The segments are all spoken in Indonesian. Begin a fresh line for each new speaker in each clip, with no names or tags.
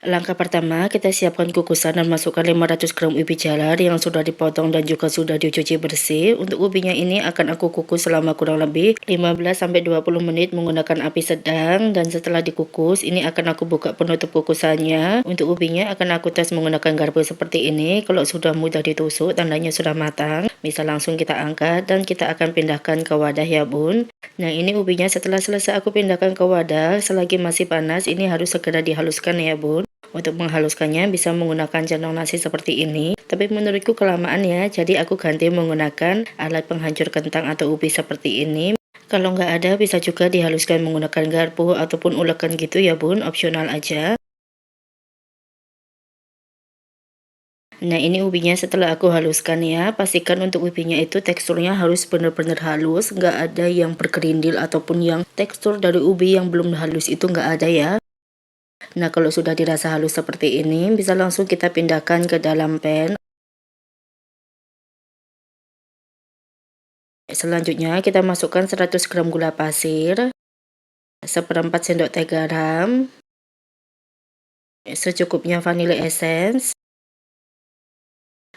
Langkah pertama, kita siapkan kukusan dan masukkan 500 gram ubi jalar yang sudah dipotong dan juga sudah dicuci bersih. Untuk ubinya ini akan aku kukus selama kurang lebih 15-20 menit menggunakan api sedang, dan setelah dikukus ini akan aku buka penutup kukusannya. Untuk ubinya akan aku tes menggunakan garpu seperti ini. Kalau sudah mudah ditusuk tandanya sudah matang, bisa langsung kita angkat dan kita akan pindahkan ke wadah ya bun. Nah, ini ubinya setelah selesai aku pindahkan ke wadah. Selagi masih panas ini harus segera dihaluskan ya bun. Untuk menghaluskannya bisa menggunakan centong nasi seperti ini, tapi menurutku kelamaan ya, jadi aku ganti menggunakan alat penghancur kentang atau ubi seperti ini. Kalau nggak ada bisa juga dihaluskan menggunakan garpu ataupun ulekan gitu ya bun, opsional aja. Nah, ini ubinya setelah aku haluskan ya, pastikan untuk ubinya itu teksturnya harus benar-benar halus, nggak ada yang berkerindil ataupun yang tekstur dari ubi yang belum halus itu nggak ada ya. Nah, kalau sudah dirasa halus seperti ini, bisa langsung kita pindahkan ke dalam pan. Selanjutnya, kita masukkan 100 gram gula pasir, seperempat sendok teh garam, secukupnya vanilla essence,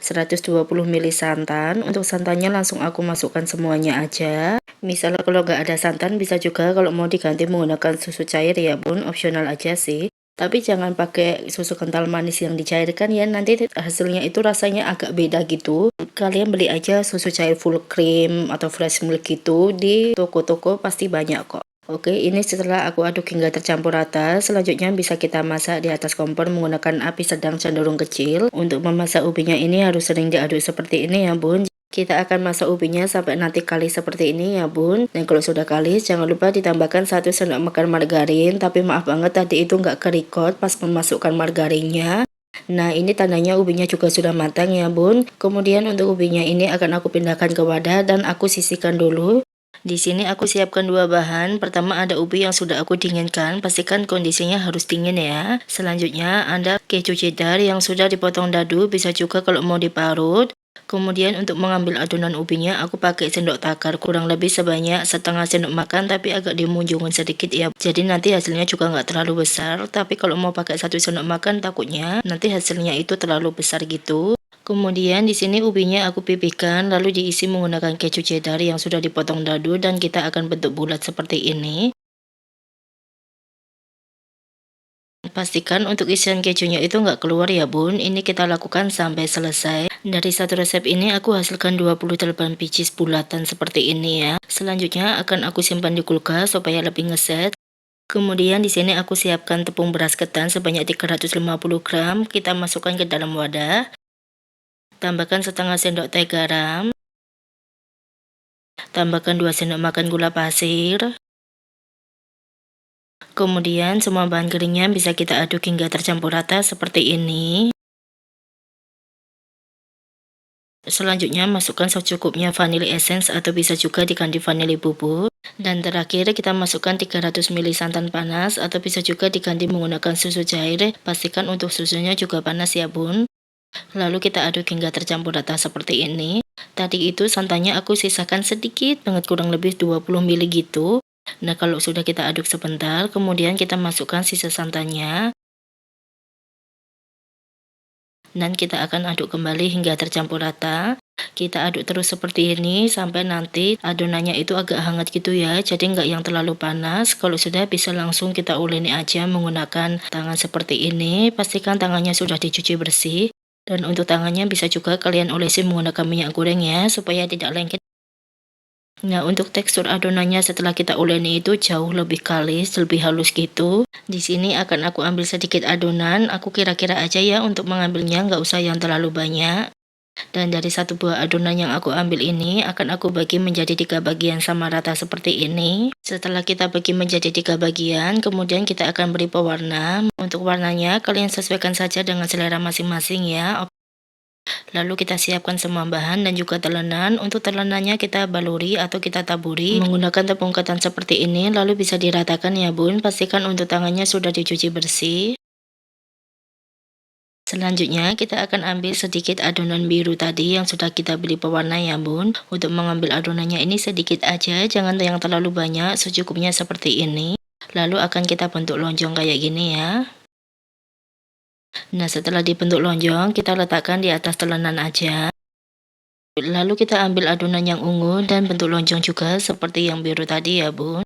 120 ml santan. Untuk santannya langsung aku masukkan semuanya aja. Misalnya kalau nggak ada santan bisa juga kalau mau diganti menggunakan susu cair ya bun, opsional aja sih. Tapi jangan pakai susu kental manis yang dicairkan ya, nanti hasilnya itu rasanya agak beda gitu. Kalian beli aja susu cair full cream atau fresh milk gitu di toko-toko, pasti banyak kok. Oke, ini setelah aku aduk hingga tercampur rata, selanjutnya bisa kita masak di atas kompor menggunakan api sedang cenderung kecil. Untuk memasak ubinya ini harus sering diaduk seperti ini ya bun. Kita akan masak ubinya sampai nanti kalis seperti ini ya bun. Dan kalau sudah kalis, jangan lupa ditambahkan 1 sendok makan margarin. Tapi maaf banget tadi itu nggak kerekod pas memasukkan margarinnya. Nah, ini tandanya ubinya juga sudah matang ya bun. Kemudian untuk ubinya ini akan aku pindahkan ke wadah dan aku sisihkan dulu. Di sini aku siapkan 2 bahan. Pertama ada ubi yang sudah aku dinginkan, pastikan kondisinya harus dingin ya. Selanjutnya ada keju cheddar yang sudah dipotong dadu, bisa juga kalau mau diparut. Kemudian untuk mengambil adonan ubinya aku pakai sendok takar kurang lebih sebanyak setengah sendok makan, tapi agak dimunjungin sedikit ya. Jadi nanti hasilnya juga nggak terlalu besar, tapi kalau mau pakai 1 sendok makan takutnya nanti hasilnya itu terlalu besar gitu. Kemudian di sini ubinya aku pipihkan lalu diisi menggunakan keju cheddar yang sudah dipotong dadu dan kita akan bentuk bulat seperti ini. Pastikan untuk isian kejunya itu nggak keluar ya bun, ini kita lakukan sampai selesai. Dari satu resep ini aku hasilkan 28 pieces bulatan seperti ini ya. Selanjutnya akan aku simpan di kulkas supaya lebih ngeset. Kemudian di sini aku siapkan tepung beras ketan sebanyak 350 gram, kita masukkan ke dalam wadah. Tambahkan setengah sendok teh garam. Tambahkan 2 sendok makan gula pasir. Kemudian semua bahan keringnya bisa kita aduk hingga tercampur rata seperti ini. Selanjutnya masukkan secukupnya vanilla essence atau bisa juga diganti vanili bubuk. Dan terakhir kita masukkan 300 ml santan panas atau bisa juga diganti menggunakan susu cair. Pastikan untuk susunya juga panas ya bun. Lalu kita aduk hingga tercampur rata seperti ini. Tadi itu santannya aku sisakan sedikit banget, kurang lebih 20 ml gitu. Nah, kalau sudah kita aduk sebentar, kemudian kita masukkan sisa santannya. Dan kita akan aduk kembali hingga tercampur rata. Kita aduk terus seperti ini sampai nanti adonannya itu agak hangat gitu ya, jadi nggak yang terlalu panas. Kalau sudah bisa langsung kita uleni aja menggunakan tangan seperti ini. Pastikan tangannya sudah dicuci bersih. Dan untuk tangannya bisa juga kalian olesi menggunakan minyak goreng ya, supaya tidak lengket. Nah, untuk tekstur adonannya setelah kita uleni itu jauh lebih kalis, lebih halus gitu. Di sini akan aku ambil sedikit adonan, aku kira-kira aja ya untuk mengambilnya, nggak usah yang terlalu banyak. Dan dari satu buah adonan yang aku ambil ini akan aku bagi menjadi 3 bagian sama rata seperti ini. Setelah kita bagi menjadi 3 bagian, kemudian kita akan beri pewarna. Untuk warnanya kalian sesuaikan saja dengan selera masing-masing ya. Lalu kita siapkan semua bahan dan juga telenan. Untuk telenannya kita baluri atau kita taburi menggunakan tepung ketan seperti ini, lalu bisa diratakan ya bun. Pastikan untuk tangannya sudah dicuci bersih. Selanjutnya kita akan ambil sedikit adonan biru tadi yang sudah kita beli pewarna ya bun. Untuk mengambil adonannya ini sedikit aja, jangan yang terlalu banyak, secukupnya seperti ini. Lalu akan kita bentuk lonjong kayak gini ya. Nah, setelah dibentuk lonjong, kita letakkan di atas telenan aja. Lalu kita ambil adonan yang ungu dan bentuk lonjong juga seperti yang biru tadi ya bun.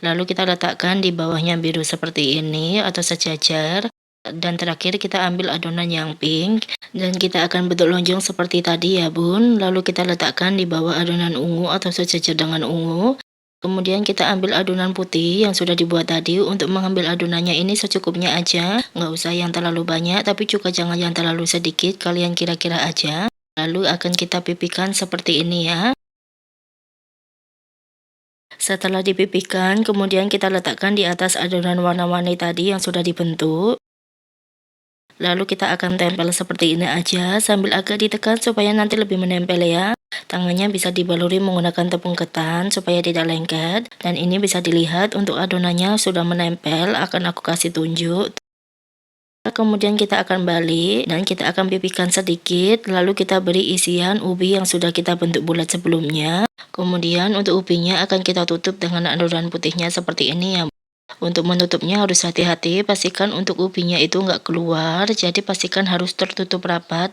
Lalu kita letakkan di bawahnya biru seperti ini atau sejajar. Dan terakhir kita ambil adonan yang pink dan kita akan bentuk lonjong seperti tadi ya bun. Lalu kita letakkan di bawah adonan ungu atau sejajar dengan ungu. Kemudian kita ambil adonan putih yang sudah dibuat tadi. Untuk mengambil adonannya ini secukupnya aja, nggak usah yang terlalu banyak tapi juga jangan yang terlalu sedikit, kalian kira-kira aja. Lalu akan kita pipihkan seperti ini ya. Setelah dipipihkan, kemudian kita letakkan di atas adonan warna-warni tadi yang sudah dibentuk. Lalu kita akan tempel seperti ini aja sambil agak ditekan supaya nanti lebih menempel ya. Tangannya bisa dibaluri menggunakan tepung ketan supaya tidak lengket. Dan ini bisa dilihat untuk adonannya sudah menempel, akan aku kasih tunjuk. Kemudian kita akan balik dan kita akan pipihkan sedikit, lalu kita beri isian ubi yang sudah kita bentuk bulat sebelumnya. Kemudian untuk ubinya akan kita tutup dengan adonan putihnya seperti ini ya. Untuk menutupnya harus hati-hati, pastikan untuk ubinya itu nggak keluar, jadi pastikan harus tertutup rapat.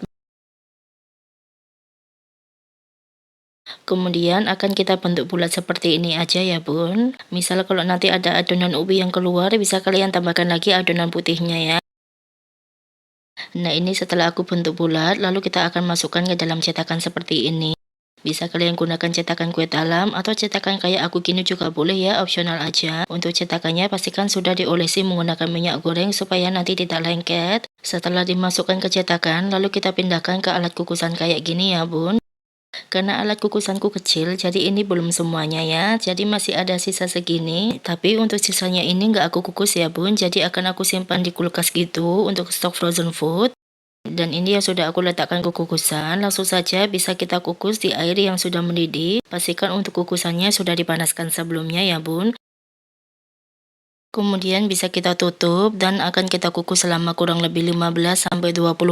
Kemudian akan kita bentuk bulat seperti ini aja ya bun. Misal kalau nanti ada adonan ubi yang keluar, bisa kalian tambahkan lagi adonan putihnya ya. Nah, ini setelah aku bentuk bulat, lalu kita akan masukkan ke dalam cetakan seperti ini. Bisa kalian gunakan cetakan kue talam atau cetakan kayak aku gini juga boleh ya, opsional aja. Untuk cetakannya pastikan sudah diolesi menggunakan minyak goreng supaya nanti tidak lengket. Setelah dimasukkan ke cetakan, lalu kita pindahkan ke alat kukusan kayak gini ya bun. Karena alat kukusanku kecil, jadi ini belum semuanya ya. Jadi masih ada sisa segini. Tapi untuk sisanya ini nggak aku kukus ya bun. Jadi akan aku simpan di kulkas gitu untuk stok frozen food. Dan ini yang sudah aku letakkan ke kukusan, langsung saja bisa kita kukus di air yang sudah mendidih. Pastikan untuk kukusannya sudah dipanaskan sebelumnya ya bun. Kemudian bisa kita tutup dan akan kita kukus selama kurang lebih 15-20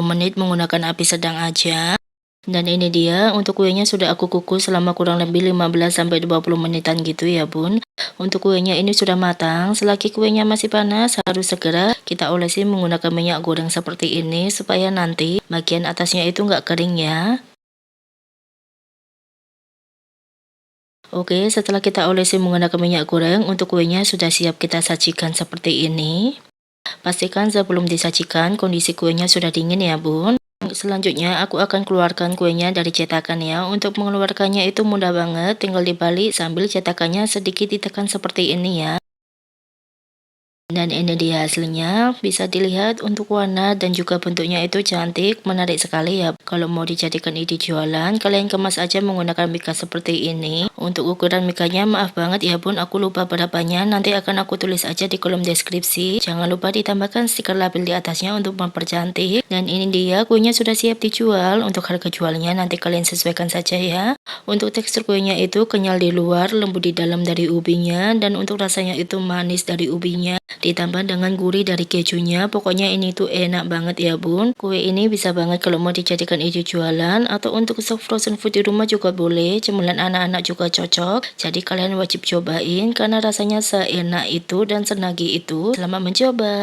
menit menggunakan api sedang aja. Dan ini dia untuk kuenya sudah aku kukus selama kurang lebih 15-20 menitan gitu ya bun. Untuk kuenya ini sudah matang, selagi kuenya masih panas harus segera kita olesi menggunakan minyak goreng seperti ini supaya nanti bagian atasnya itu nggak kering ya. Oke, setelah kita olesi menggunakan minyak goreng, untuk kuenya sudah siap kita sajikan seperti ini. Pastikan sebelum disajikan kondisi kuenya sudah dingin ya bun. Selanjutnya aku akan keluarkan kuenya dari cetakan ya. Untuk mengeluarkannya itu mudah banget, tinggal dibalik sambil cetakannya sedikit ditekan seperti ini ya. Dan ini dia hasilnya, bisa dilihat untuk warna dan juga bentuknya itu cantik, menarik sekali ya. Kalau mau dijadikan ide jualan, kalian kemas aja menggunakan mika seperti ini. Untuk ukuran mikanya maaf banget ya bun, aku lupa berapanya, nanti akan aku tulis aja di kolom deskripsi. Jangan lupa ditambahkan stiker label di atasnya untuk mempercantik. Dan ini dia, kuenya sudah siap dijual. Untuk harga jualnya nanti kalian sesuaikan saja ya. Untuk tekstur kuenya itu kenyal di luar, lembut di dalam dari ubinya, dan untuk rasanya itu manis dari ubinya. Ditambah dengan gurih dari kejunya, pokoknya ini tuh enak banget ya bun. Kue ini bisa banget kalau mau dijadikan ide jualan atau untuk stok frozen food di rumah juga boleh, cemilan anak-anak juga cocok. Jadi kalian wajib cobain karena rasanya seenak itu dan senagi itu. Selamat mencoba.